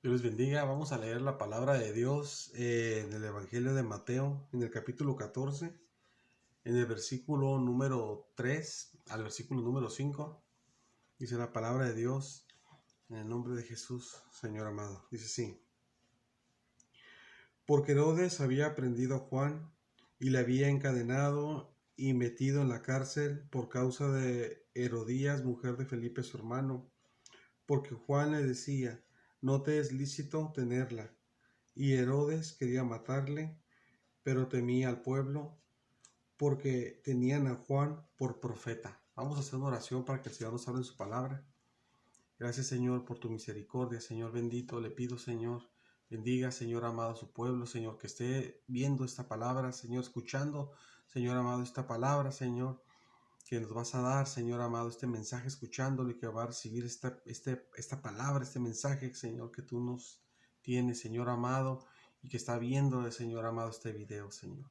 Dios les bendiga. Vamos a leer la palabra de Dios en el Evangelio de Mateo, en el capítulo 14, en el versículo número 3 al versículo número 5. Dice la palabra de Dios en el nombre de Jesús, Señor amado. Dice así: Porque Herodes había prendido a Juan y le había encadenado y metido en la cárcel por causa de Herodías, mujer de Felipe su hermano, porque Juan le decía: no te es lícito tenerla. Y Herodes quería matarle, pero temía al pueblo, porque tenían a Juan por profeta. Vamos a hacer una oración para que el Señor nos hable en su palabra. Gracias, Señor, por tu misericordia, Señor bendito. Le pido, Señor, bendiga, Señor amado, a su pueblo, Señor, que esté viendo esta palabra, Señor, escuchando, Señor amado, esta palabra, Señor, que nos vas a dar, Señor amado, este mensaje, escuchándolo, y que va a recibir esta palabra, este mensaje, Señor, que tú nos tienes, Señor amado, y que está viendo, Señor amado, este video, Señor.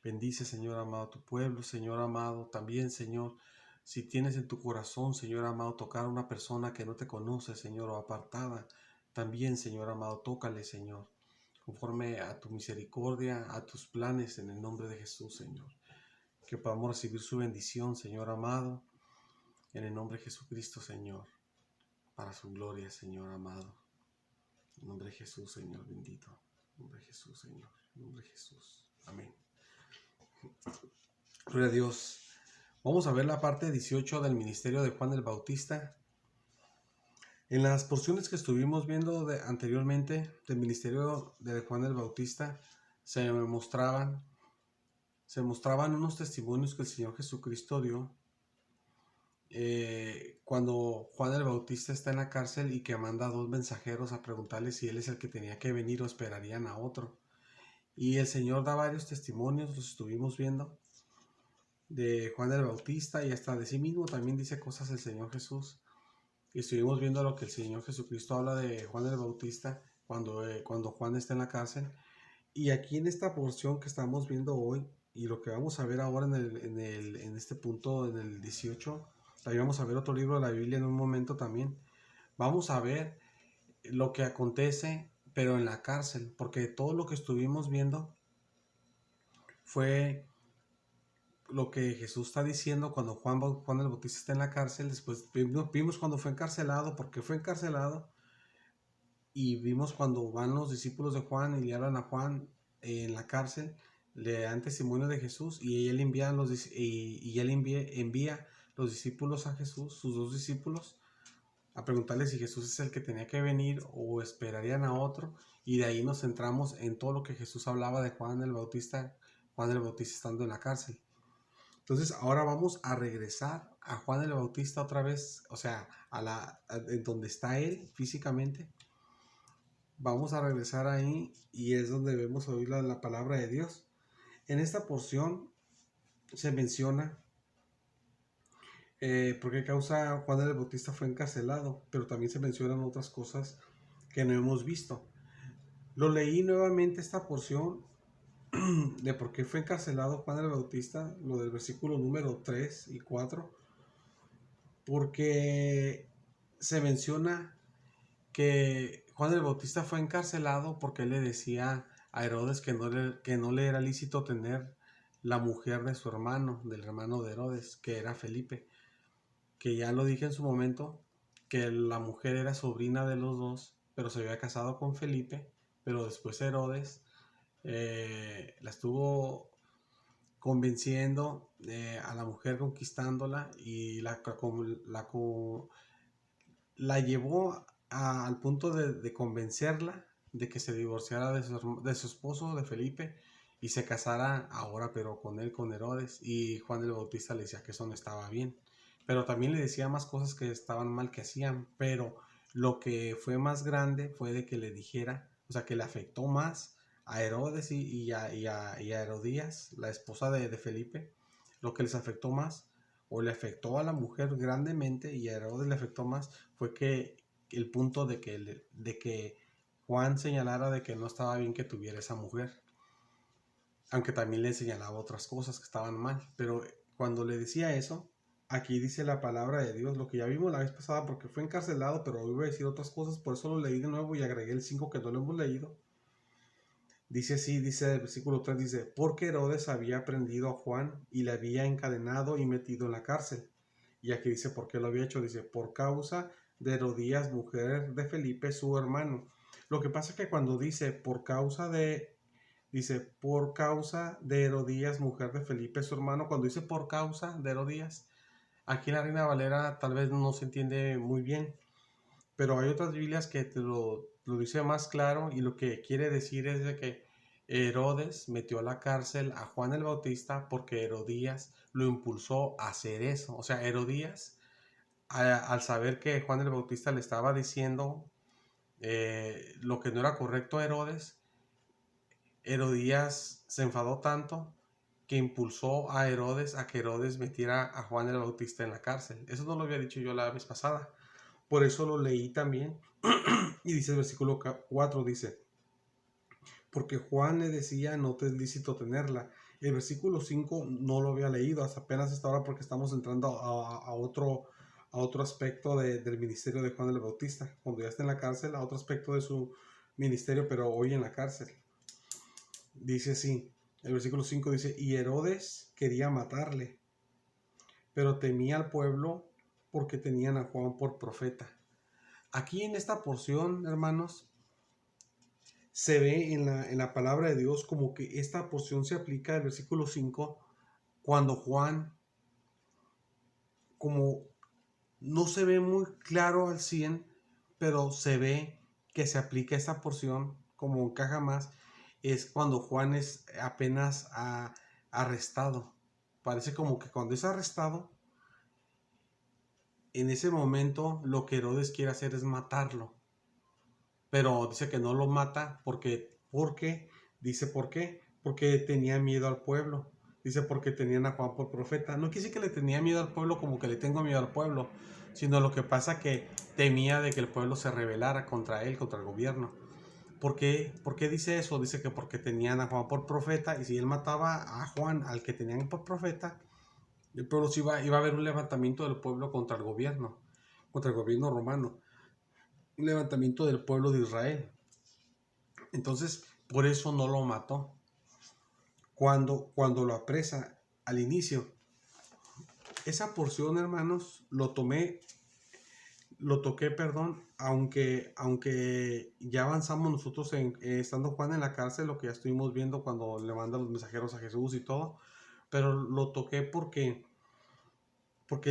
Bendice, Señor amado, a tu pueblo, Señor amado. También, Señor, si tienes en tu corazón, Señor amado, tocar a una persona que no te conoce, Señor, o apartada, también, Señor amado, tócale, Señor, conforme a tu misericordia, a tus planes, en el nombre de Jesús, Señor. Que podamos recibir su bendición, Señor amado, en el nombre de Jesucristo, Señor, para su gloria, Señor amado. En nombre de Jesús, Señor bendito. En nombre de Jesús, Señor. En nombre de Jesús. Amén. Gloria a Dios. Vamos a ver la parte 18 del ministerio de Juan el Bautista. En las porciones que estuvimos viendo anteriormente del ministerio de Juan el Bautista, se mostraban unos testimonios que el Señor Jesucristo dio cuando Juan el Bautista está en la cárcel y que manda a dos mensajeros a preguntarle si él es el que tenía que venir o esperarían a otro. Y el Señor da varios testimonios, los estuvimos viendo, de Juan el Bautista, y hasta de sí mismo también dice cosas el Señor Jesús. Y estuvimos viendo lo que el Señor Jesucristo habla de Juan el Bautista cuando Juan está en la cárcel. Y aquí en esta porción que estamos viendo hoy, y lo que vamos a ver ahora en este punto, en el 18, también vamos a ver otro libro de la Biblia en un momento también. Vamos a ver lo que acontece, pero en la cárcel, porque todo lo que estuvimos viendo fue lo que Jesús está diciendo cuando Juan el Bautista está en la cárcel. Después vimos cuando fue encarcelado, porque fue encarcelado, y vimos cuando van los discípulos de Juan y le hablan a Juan en la cárcel, le dan testimonio de Jesús, y él envía los discípulos a Jesús, sus dos discípulos, a preguntarle si Jesús es el que tenía que venir o esperarían a otro. Y de ahí nos centramos en todo lo que Jesús hablaba de Juan el Bautista estando en la cárcel. Entonces ahora vamos a regresar a Juan el Bautista otra vez, o sea, en donde está él físicamente. Vamos a regresar ahí, y es donde vemos oír la palabra de Dios. En esta porción se menciona por qué causa Juan el Bautista fue encarcelado, pero también se mencionan otras cosas que no hemos visto. Lo leí nuevamente esta porción de por qué fue encarcelado Juan el Bautista, lo del versículo número 3 y 4, porque se menciona que Juan el Bautista fue encarcelado porque él le decía a Herodes que no le era lícito tener la mujer de su hermano, del hermano de Herodes, que era Felipe, que ya lo dije en su momento, que la mujer era sobrina de los dos, pero se había casado con Felipe, pero después Herodes la estuvo convenciendo, a la mujer, conquistándola, y la llevó al punto de convencerla de que se divorciara de su esposo, de Felipe, y se casara ahora, pero con él, con Herodes. Y Juan el Bautista le decía que eso no estaba bien, pero también le decía más cosas que estaban mal que hacían. Pero lo que fue más grande fue de que le dijera, o sea, que le afectó más a Herodes y a Herodías, la esposa de Felipe. Lo que les afectó más, o le afectó a la mujer grandemente, y a Herodes le afectó más, fue que el punto de que Juan señalara de que no estaba bien que tuviera esa mujer, aunque también le señalaba otras cosas que estaban mal. Pero cuando le decía eso, aquí dice la palabra de Dios, lo que ya vimos la vez pasada, porque fue encarcelado, pero hoy voy a decir otras cosas, por eso lo leí de nuevo y agregué el 5 que no lo hemos leído. Dice así, dice el versículo 3, dice, porque Herodes había prendido a Juan y le había encadenado y metido en la cárcel. Y aquí dice por qué lo había hecho, dice, por causa de Herodías, mujer de Felipe, su hermano. Lo que pasa es que cuando dice por causa de Herodías, mujer de Felipe, su hermano, cuando dice por causa de Herodías, aquí en la Reina Valera tal vez no se entiende muy bien, pero hay otras Biblias que te lo dice más claro y lo que quiere decir es de que Herodes metió a la cárcel a Juan el Bautista porque Herodías lo impulsó a hacer eso. O sea, Herodías, al saber que Juan el Bautista le estaba diciendo lo que no era correcto a Herodes, Herodías se enfadó tanto que impulsó a Herodes a que Herodes metiera a Juan el Bautista en la cárcel. Eso no lo había dicho yo la vez pasada. Por eso lo leí también. Y dice el versículo 4, dice, porque Juan le decía, no te es lícito tenerla. El versículo 5 no lo había leído hasta apenas esta hora porque estamos entrando a otro aspecto del ministerio de Juan el Bautista. Cuando ya está en la cárcel, a otro aspecto de su ministerio, pero hoy en la cárcel. Dice así, el versículo 5 dice, y Herodes quería matarle, pero temía al pueblo porque tenían a Juan por profeta. Aquí en esta porción, hermanos, se ve en la palabra de Dios como que esta porción se aplica del versículo 5 cuando Juan, como no se ve muy claro al 100, pero se ve que se aplica esta porción como encaja más, es cuando Juan es apenas arrestado. Parece como que cuando es arrestado, en ese momento lo que Herodes quiere hacer es matarlo. Pero dice que no lo mata dice por qué, porque tenía miedo al pueblo. Dice porque tenían a Juan por profeta. No quise que le tenía miedo al pueblo como que le tengo miedo al pueblo, sino lo que pasa que temía de que el pueblo se rebelara contra él, contra el gobierno. ¿Por qué dice eso? Dice que porque tenían a Juan por profeta y si él mataba a Juan, al que tenían por profeta, el pueblo iba a haber un levantamiento del pueblo contra el gobierno romano, un levantamiento del pueblo de Israel. Entonces, por eso no lo mató. Cuando lo apresa al inicio, esa porción, hermanos, lo toqué, perdón, aunque ya avanzamos nosotros estando Juan en la cárcel, lo que ya estuvimos viendo cuando le manda los mensajeros a Jesús y todo, pero lo toqué porque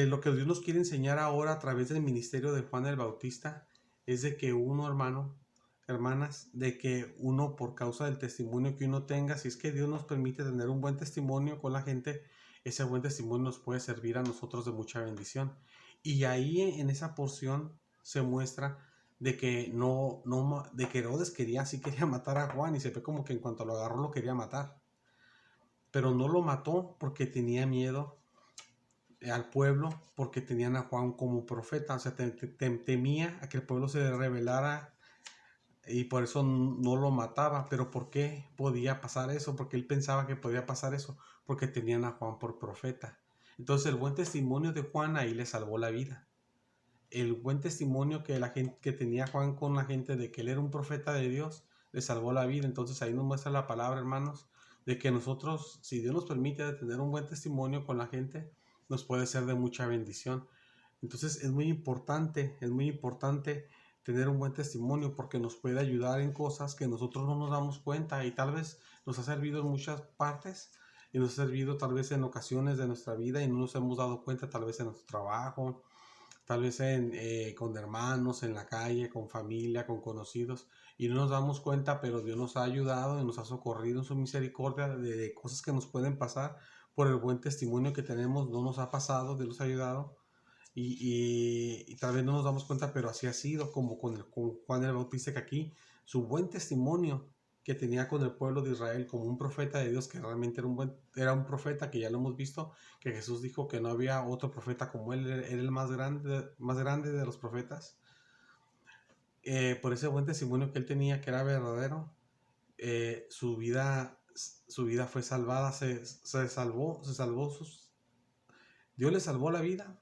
lo que Dios nos quiere enseñar ahora a través del ministerio de Juan el Bautista es de que uno, hermano, hermanas, de que uno por causa del testimonio que uno tenga, si es que Dios nos permite tener un buen testimonio con la gente, ese buen testimonio nos puede servir a nosotros de mucha bendición. Y ahí en esa porción se muestra de que de que Herodes sí quería matar a Juan y se ve como que en cuanto lo agarró lo quería matar. Pero no lo mató porque tenía miedo al pueblo porque tenían a Juan como profeta, o sea, temía a que el pueblo se rebelara y por eso no lo mataba. Pero ¿por qué podía pasar eso? Porque él pensaba que podía pasar eso, porque tenían a Juan por profeta. Entonces el buen testimonio de Juan ahí le salvó la vida. El buen testimonio que la gente que tenía Juan con la gente de que él era un profeta de Dios le salvó la vida. Entonces ahí nos muestra la palabra, hermanos, de que nosotros, si Dios nos permite tener un buen testimonio con la gente, nos puede ser de mucha bendición. Entonces es muy importante tener un buen testimonio porque nos puede ayudar en cosas que nosotros no nos damos cuenta y tal vez nos ha servido en muchas partes y nos ha servido tal vez en ocasiones de nuestra vida y no nos hemos dado cuenta, tal vez en nuestro trabajo, tal vez con hermanos, en la calle, con familia, con conocidos, y no nos damos cuenta, pero Dios nos ha ayudado y nos ha socorrido en su misericordia de cosas que nos pueden pasar por el buen testimonio que tenemos. No nos ha pasado, Dios nos ha ayudado, y tal vez no nos damos cuenta, pero así ha sido, como con Juan el Bautista, que aquí su buen testimonio que tenía con el pueblo de Israel como un profeta de Dios, que realmente era un profeta, que ya lo hemos visto, que Jesús dijo que no había otro profeta como él, era el más grande de los profetas. Por ese buen testimonio que él tenía, que era verdadero, su vida fue salvada, se salvó Dios le salvó la vida.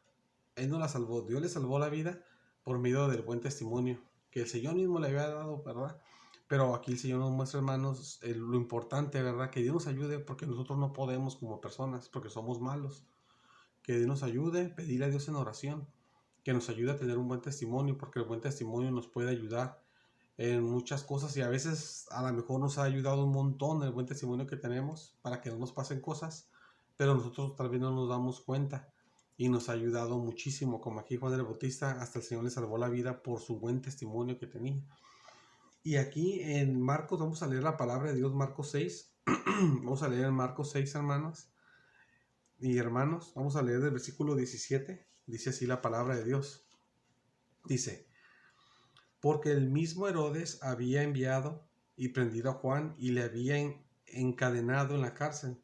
Él no la salvó. Dios le salvó la vida por medio del buen testimonio que el Señor mismo le había dado, ¿verdad? Pero aquí el Señor nos muestra, hermanos, lo importante, ¿verdad? Que Dios nos ayude porque nosotros no podemos como personas, porque somos malos. Que Dios nos ayude, pedirle a Dios en oración, que nos ayude a tener un buen testimonio, porque el buen testimonio nos puede ayudar en muchas cosas y a veces a lo mejor nos ha ayudado un montón el buen testimonio que tenemos para que no nos pasen cosas, pero nosotros tal vez no nos damos cuenta y nos ha ayudado muchísimo, como aquí Juan el Bautista, hasta el Señor le salvó la vida por su buen testimonio que tenía. Y aquí en Marcos vamos a leer la palabra de Dios, Marcos 6. Vamos a leer en Marcos 6, hermanos y hermanos. Vamos a leer del versículo 17. Dice así la palabra de Dios. Dice: porque el mismo Herodes había enviado y prendido a Juan y le había encadenado en la cárcel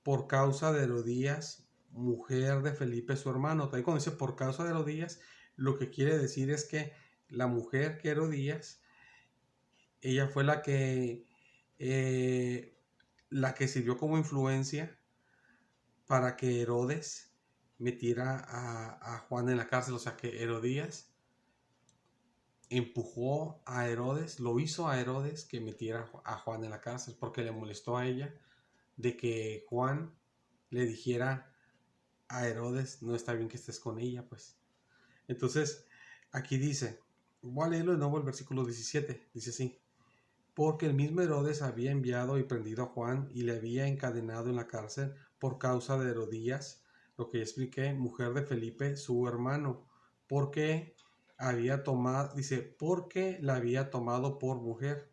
por causa de Herodías, mujer de Felipe su hermano. También cuando dice por causa de Herodías, lo que quiere decir es que la mujer que Herodías, ella fue la que sirvió como influencia para que Herodes metiera a Juan en la cárcel. O sea que Herodías empujó a Herodes, lo hizo a Herodes que metiera a Juan en la cárcel porque le molestó a ella de que Juan le dijera a Herodes, no está bien que estés con ella, pues. Entonces, aquí dice, voy a leerlo de nuevo el versículo 17, dice así: porque el mismo Herodes había enviado y prendido a Juan y le había encadenado en la cárcel por causa de Herodías, lo que ya expliqué, mujer de Felipe, su hermano, porque había tomado, dice, porque la había tomado por mujer.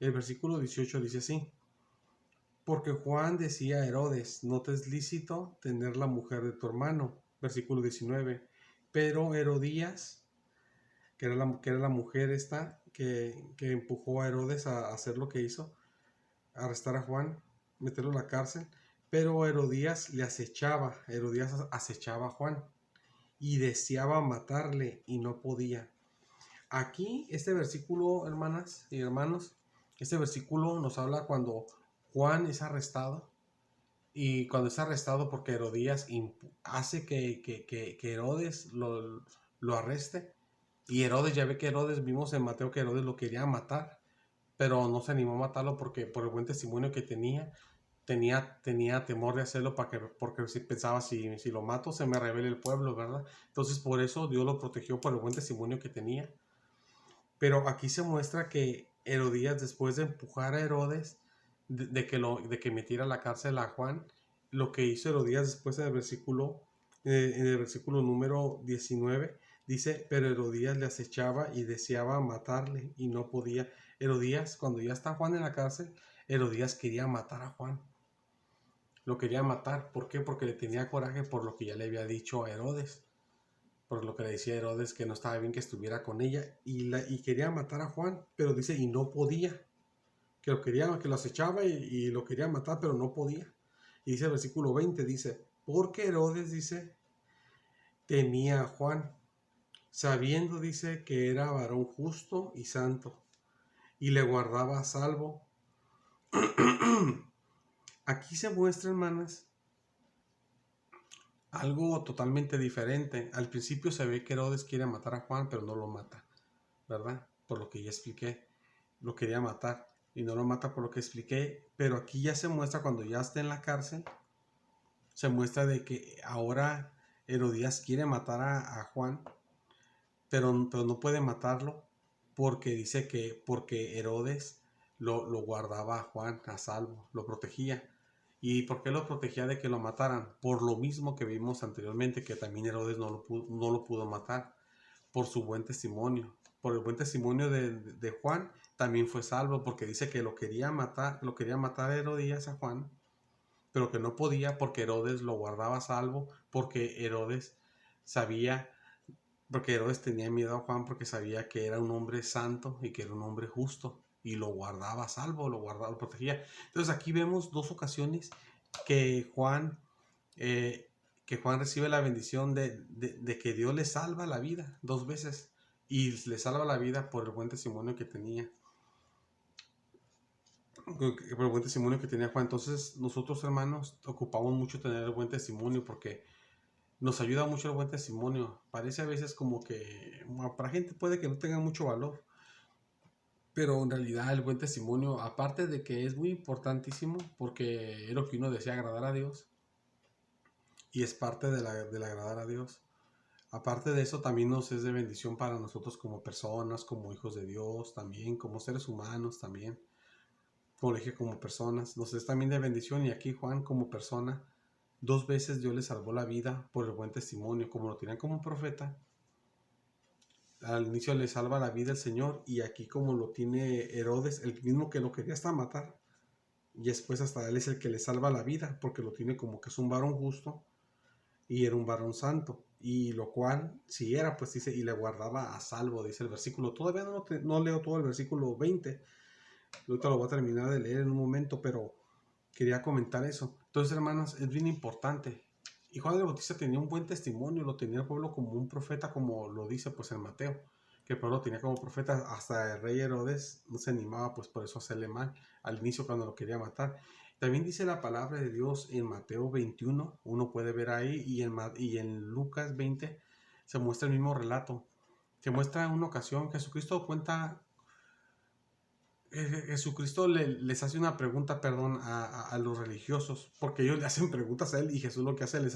El versículo 18 dice así: porque Juan decía a Herodes, no te es lícito tener la mujer de tu hermano. Versículo 19. Pero Herodías, que era la mujer esta que empujó a Herodes a hacer lo que hizo, a arrestar a Juan, meterlo en la cárcel, pero Herodías le acechaba, Herodías acechaba a Juan y deseaba matarle y no podía. Aquí este versículo, hermanas y hermanos, este versículo nos habla cuando Juan es arrestado, y cuando es arrestado porque Herodías hace que Herodes lo arreste. Y Herodes, ya ve que Herodes, vimos en Mateo que Herodes lo quería matar, pero no se animó a matarlo porque por el buen testimonio que tenía temor de hacerlo porque si pensaba, si lo mato se me revela el pueblo, ¿verdad? Entonces por eso Dios lo protegió por el buen testimonio que tenía. Pero aquí se muestra que Herodías, después de empujar a Herodes, de que metiera a la cárcel a Juan, lo que hizo Herodías después en el versículo número 19, dice, pero Herodías le acechaba y deseaba matarle y no podía. Herodías, cuando ya está Juan en la cárcel, Herodías quería matar a Juan. Lo quería matar. ¿Por qué? Porque le tenía coraje por lo que ya le había dicho a Herodes. Por lo que le decía a Herodes que no estaba bien que estuviera con ella y quería matar a Juan, pero dice, y no podía, que lo acechaba y lo quería matar, pero no podía. Y dice el versículo 20, dice, porque Herodes, dice, temía a Juan, sabiendo, dice, que era varón justo y santo, y le guardaba a salvo. Aquí se muestra, hermanas, algo totalmente diferente. Al principio se ve que Herodes quiere matar a Juan, pero no lo mata, ¿verdad? Por lo que ya expliqué, lo quería matar y no lo mata por lo que expliqué, pero aquí ya se muestra cuando ya está en la cárcel, se muestra de que ahora Herodías quiere matar a Juan, pero no puede matarlo porque dice que porque Herodes lo guardaba a Juan a salvo, lo protegía. ¿Y por qué lo protegía de que lo mataran? Por lo mismo que vimos anteriormente, que también Herodes no lo pudo matar, por su buen testimonio. Por el buen testimonio de Juan, también fue salvo, porque dice que lo quería matar Herodías a Juan, pero que no podía porque Herodes lo guardaba a salvo, sabía, porque Herodes tenía miedo a Juan porque sabía que era un hombre santo y que era un hombre justo y lo guardaba a salvo, lo protegía. Entonces aquí vemos dos ocasiones que Juan, eh, que Juan recibe la bendición de que Dios le salva la vida dos veces y le salva la vida por el buen testimonio que tenía. Por el buen testimonio que tenía Juan. Entonces nosotros, hermanos, ocupamos mucho tener el buen testimonio porque nos ayuda mucho el buen testimonio. Parece a veces como que para gente puede que no tenga mucho valor, pero en realidad el buen testimonio, aparte de que es muy importantísimo, porque es lo que uno desea, agradar a Dios, y es parte del agradar a Dios. Aparte de eso, también nos es de bendición para nosotros como personas, como hijos de Dios, también como seres humanos, también, como le dije, como personas. Nos es también de bendición, y aquí Juan como persona, 2 veces Dios le salvó la vida por el buen testimonio, como lo tenían como un profeta. Al inicio le salva la vida el Señor, y aquí como lo tiene Herodes, el mismo que lo quería hasta matar, y después hasta él es el que le salva la vida, porque lo tiene como que es un varón justo, y era un varón santo, y lo cual, si era, pues dice, y le guardaba a salvo, dice el versículo. Todavía no leo todo el versículo 20, ahorita lo voy a terminar de leer en un momento, pero quería comentar eso. Entonces, hermanos, es bien importante. Y Juan el Bautista tenía un buen testimonio, lo tenía el pueblo como un profeta, como lo dice pues en Mateo, que el pueblo lo tenía como profeta. Hasta el rey Herodes no se animaba pues por eso a hacerle mal al inicio cuando lo quería matar. También dice la palabra de Dios en Mateo 21, uno puede ver ahí, y en Lucas 20 se muestra el mismo relato. Se muestra en una ocasión, Jesucristo cuenta, Jesucristo les hace una pregunta, perdón, a los religiosos, porque ellos le hacen preguntas a él, y Jesús lo que hace, les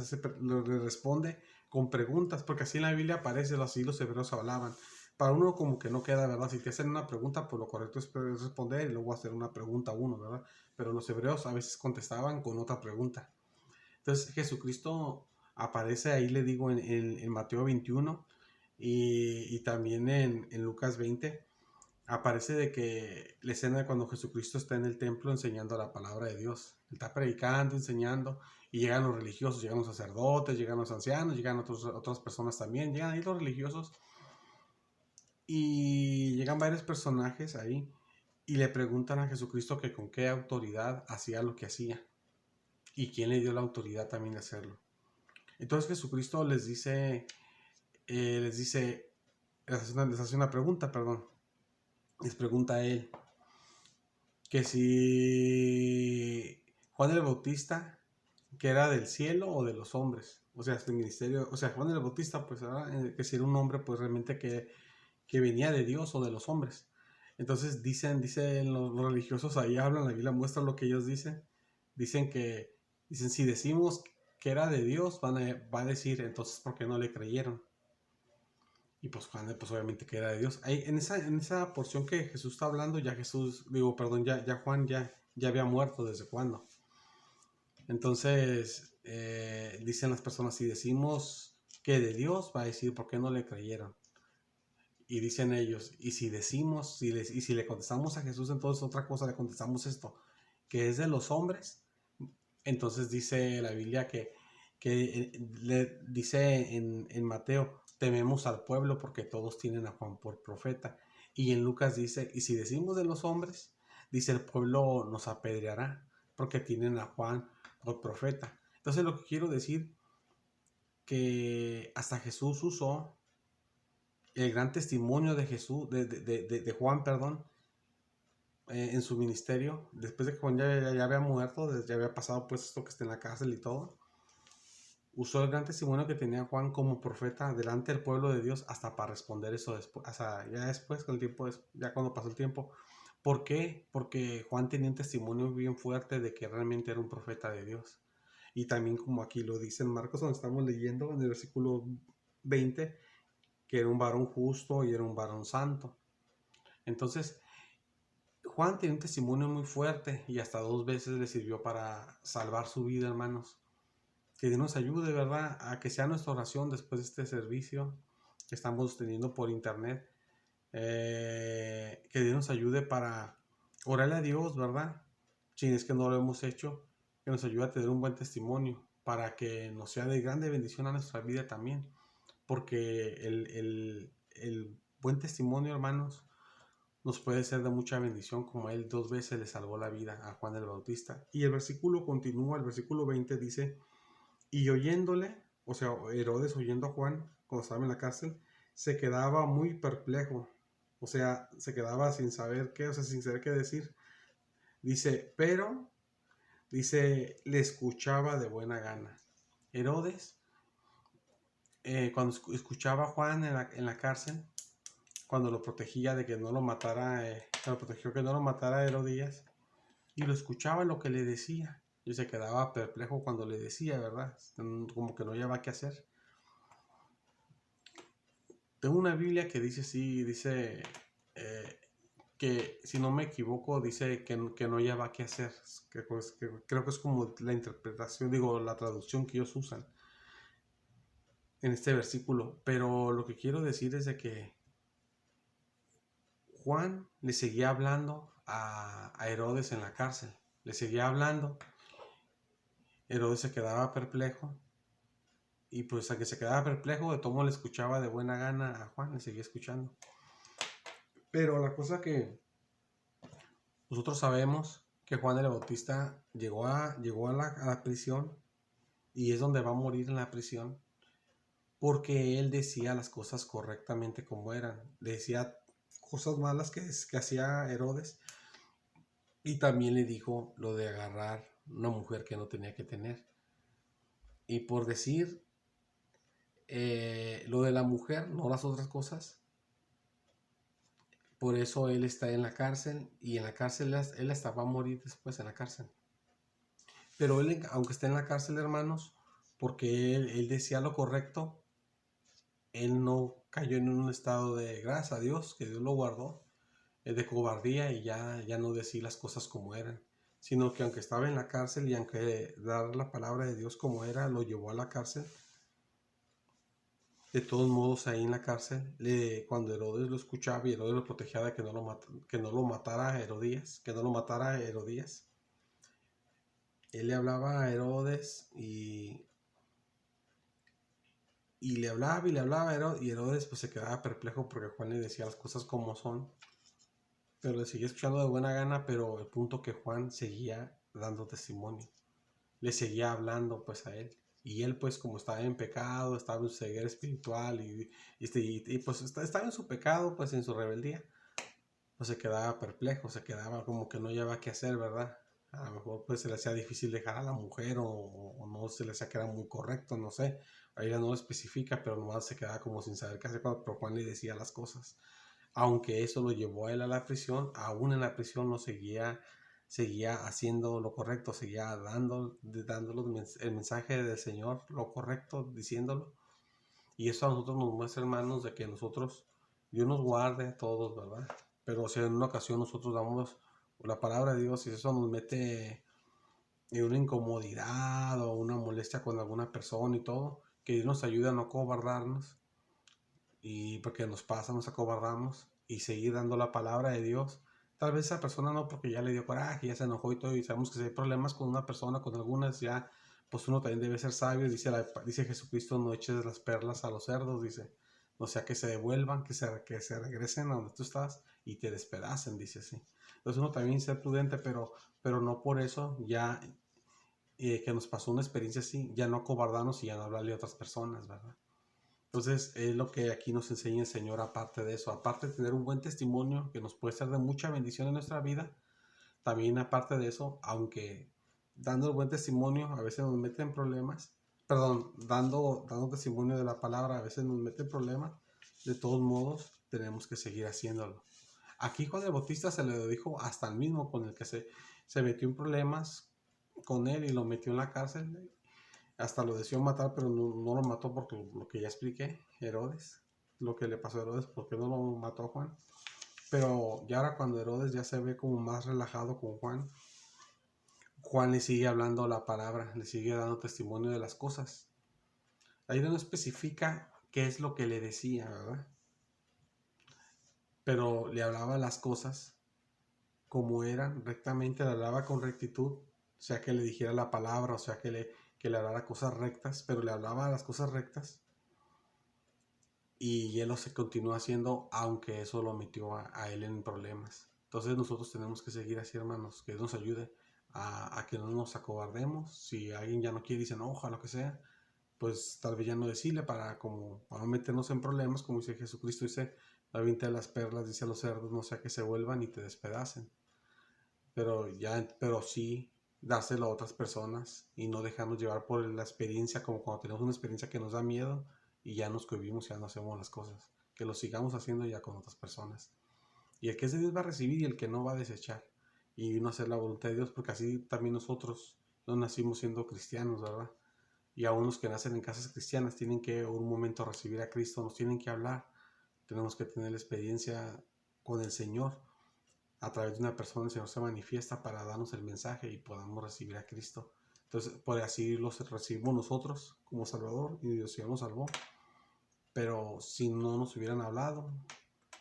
responde con preguntas, porque así en la Biblia aparece, así los hebreos hablaban. Para uno como que no queda, ¿verdad? Si te hacen una pregunta, pues lo correcto es responder y luego hacer una pregunta a uno, ¿verdad? Pero los hebreos a veces contestaban con otra pregunta. Entonces Jesucristo aparece ahí, le digo, en Mateo 21, y también en Lucas 20 aparece de que la escena de cuando Jesucristo está en el templo enseñando la palabra de Dios. Él está predicando, enseñando, y llegan los religiosos, llegan los sacerdotes, llegan los ancianos, llegan otras personas también, llegan ahí los religiosos, y llegan varios personajes ahí y le preguntan a Jesucristo que con qué autoridad hacía lo que hacía y quién le dio la autoridad también de hacerlo. Entonces Jesucristo les dice, les hace una pregunta, perdón, les pregunta a él, que si Juan el Bautista, que era del cielo o de los hombres, o sea, este ministerio, o sea, Juan el Bautista, pues, que si era un hombre, pues realmente que venía de Dios o de los hombres. Entonces dicen los religiosos, ahí hablan, la Biblia muestra lo que ellos dicen dicen, si decimos que era de Dios, va a decir, entonces, ¿por qué no le creyeron? Y pues Juan, pues obviamente que era de Dios. Ahí, en esa porción que Jesús está hablando, ya Jesús, digo, perdón, ya Juan ya había muerto desde cuándo. Entonces, dicen las personas, si decimos que de Dios, va a decir, ¿por qué no le creyeron? Y dicen ellos, y si decimos, y si le contestamos a Jesús, entonces otra cosa, le contestamos esto, que es de los hombres. Entonces dice la Biblia que le dice en Mateo, tememos al pueblo porque todos tienen a Juan por profeta. Y en Lucas dice, y si decimos de los hombres, dice el pueblo nos apedreará porque tienen a Juan por profeta. Entonces lo que quiero decir, que hasta Jesús usó el gran testimonio de Jesús, de Juan, perdón, en su ministerio, después de que Juan ya había muerto, ya había pasado pues esto que está en la cárcel y todo. Usó el gran testimonio que tenía Juan como profeta delante del pueblo de Dios hasta para responder eso después, o sea, ya después, con el tiempo, ya cuando pasó el tiempo. ¿Por qué? Porque Juan tenía un testimonio bien fuerte de que realmente era un profeta de Dios. Y también como aquí lo dice en Marcos, donde estamos leyendo en el versículo 20, que era un varón justo y era un varón santo. Entonces, Juan tenía un testimonio muy fuerte y hasta 2 veces le sirvió para salvar su vida, hermanos. Que Dios nos ayude, ¿verdad? A que sea nuestra oración después de este servicio que estamos teniendo por internet. Que Dios nos ayude para orarle a Dios, ¿verdad? Si es que no lo hemos hecho, que nos ayude a tener un buen testimonio para que nos sea de grande bendición a nuestra vida también. Porque el buen testimonio, hermanos, nos puede ser de mucha bendición, como él 2 veces le salvó la vida a Juan el Bautista. Y el versículo continúa, el versículo 20 dice, y oyéndole, o sea, Herodes oyendo a Juan cuando estaba en la cárcel, se quedaba muy perplejo, o sea, se quedaba sin saber qué, o sea, sin saber qué decir. Dice, pero, dice, le escuchaba de buena gana. Herodes cuando escuchaba a Juan en la cárcel, cuando lo protegía de que no lo matara, lo protegió que no lo matara Herodías, y lo escuchaba lo que le decía, y se quedaba perplejo cuando le decía, ¿verdad? Como que no llevaba qué hacer. Tengo una Biblia que dice así, dice que si no me equivoco, dice que no lleva qué hacer, que creo que es como la interpretación, digo, la traducción que ellos usan en este versículo, pero lo que quiero decir es de que Juan le seguía hablando a Herodes en la cárcel, le seguía hablando, Herodes se quedaba perplejo y pues a que se quedaba perplejo de todo le escuchaba de buena gana a Juan, le seguía escuchando. Pero la cosa que nosotros sabemos que Juan el Bautista llegó a la prisión y es donde va a morir en la prisión porque él decía las cosas correctamente como eran, decía cosas malas que hacía Herodes. Y también le dijo lo de agarrar una mujer que no tenía que tener. Y por decir lo de la mujer, no las otras cosas, por eso él está en la cárcel y en la cárcel él hasta va a morir después en la cárcel. Pero él, aunque esté en la cárcel, hermanos, porque él decía lo correcto, él no cayó en un estado de gracias a Dios, que Dios lo guardó, de cobardía y ya no decir las cosas como eran, sino que aunque estaba en la cárcel y aunque dar la palabra de Dios como era, lo llevó a la cárcel. De todos modos, ahí en la cárcel, cuando Herodes lo escuchaba y Herodes lo protegía de que no lo matara Herodías, que no lo matara Herodías, él le hablaba a Herodes y le hablaba y le hablaba a Herodes, y Herodes pues se quedaba perplejo porque Juan le decía las cosas como son, pero le seguía escuchando de buena gana, pero el punto que Juan seguía dando testimonio, le seguía hablando pues a él. Y él pues como estaba en pecado, estaba en su ceguera espiritual y pues estaba en su pecado, pues en su rebeldía, pues se quedaba perplejo, se quedaba como que no llevaba qué hacer, ¿verdad? A lo mejor pues se le hacía difícil dejar a la mujer o no se le hacía que era muy correcto, no sé. Ahí ya no lo especifica, pero nomás se quedaba como sin saber qué hacer cuando pero Juan le decía las cosas. Aunque eso lo llevó a él a la prisión, aún en la prisión no seguía haciendo lo correcto, seguía dándolo el mensaje del Señor, lo correcto, diciéndolo. Y eso a nosotros nos muestra, hermanos, de que nosotros, Dios nos guarde a todos, ¿verdad? Pero si en una ocasión nosotros damos la palabra de Dios y eso nos mete en una incomodidad o una molestia con alguna persona y todo, que Dios nos ayude a no cobardarnos y porque nos pasa, nos acobardamos y seguir dando la palabra de Dios. Tal vez esa persona no, porque ya le dio coraje, ya se enojó y todo, y sabemos que si hay problemas con una persona, con algunas, ya, pues uno también debe ser sabio. Dice Jesucristo, no eches las perlas a los cerdos, dice. O sea, que se devuelvan, que se regresen a donde tú estás y te despedacen, dice así. Entonces uno también ser prudente, pero no por eso ya que nos pasó una experiencia así, ya no acobardarnos y ya no hablarle a otras personas, ¿verdad? Entonces, es lo que aquí nos enseña el Señor, aparte de eso, aparte de tener un buen testimonio que nos puede ser de mucha bendición en nuestra vida, también aparte de eso, aunque dando el buen testimonio a veces nos mete en problemas, perdón, dando testimonio de la palabra a veces nos mete en problemas, de todos modos tenemos que seguir haciéndolo. Aquí Juan el Bautista se le dijo hasta el mismo con el que se metió en problemas con él y lo metió en la cárcel, hasta lo deseó matar, pero no lo mató porque lo que ya expliqué, Herodes, lo que le pasó a Herodes, porque no lo mató a Juan. Pero ya ahora cuando Herodes ya se ve como más relajado con Juan, Juan le sigue hablando la palabra, le sigue dando testimonio de las cosas. Ahí no especifica qué es lo que le decía, ¿verdad? Pero le hablaba las cosas como eran, rectamente, le hablaba con rectitud, o sea que le dijera la palabra, o sea que le hablara cosas rectas, pero le hablaba las cosas rectas y él lo se continúa haciendo, aunque eso lo metió a él en problemas. Entonces nosotros tenemos que seguir así, hermanos, que Dios nos ayude a que no nos acobardemos. Si alguien ya no quiere y se enoja, lo que sea, pues tal vez ya no decirle para no meternos en problemas, como dice Jesucristo, dice, la venta de las perlas, dice a los cerdos, no sea que se vuelvan y te despedacen. Pero sí dárselo a otras personas y no dejarnos llevar por la experiencia, como cuando tenemos una experiencia que nos da miedo y ya nos cohibimos, ya no hacemos las cosas. Que lo sigamos haciendo ya con otras personas. Y el que es de Dios va a recibir y el que no va a desechar. Y no hacer la voluntad de Dios, porque así también nosotros no nacimos siendo cristianos, ¿verdad? Y aún los que nacen en casas cristianas tienen que un momento recibir a Cristo, nos tienen que hablar. Tenemos que tener la experiencia con el Señor. A través de una persona el Señor se manifiesta para darnos el mensaje y podamos recibir a Cristo. Entonces, por así los recibimos nosotros como Salvador y Dios ya nos salvó. Pero si no nos hubieran hablado,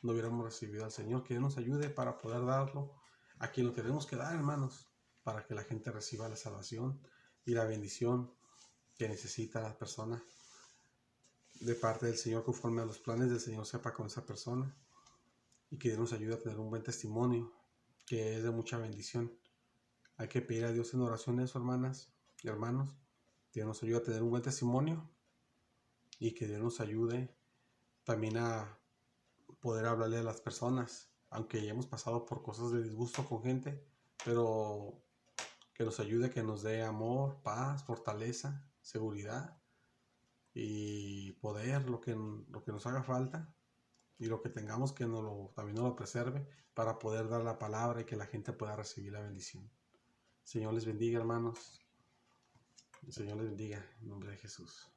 no hubiéramos recibido al Señor. Que Dios nos ayude para poder darlo a quien lo tenemos que dar, hermanos, para que la gente reciba la salvación y la bendición que necesita la persona de parte del Señor, conforme a los planes del Señor sepa con esa persona, y que Dios nos ayude a tener un buen testimonio que es de mucha bendición. Hay que pedir a Dios en oraciones, hermanas y hermanos, que Dios nos ayude a tener un buen testimonio y que Dios nos ayude también a poder hablarle a las personas, aunque ya hemos pasado por cosas de disgusto con gente, pero que nos ayude, que nos dé amor, paz, fortaleza, seguridad y poder, lo que nos haga falta y lo que tengamos, que también nos lo preserve para poder dar la palabra y que la gente pueda recibir la bendición. Señor les bendiga, hermanos. El Señor les bendiga en nombre de Jesús.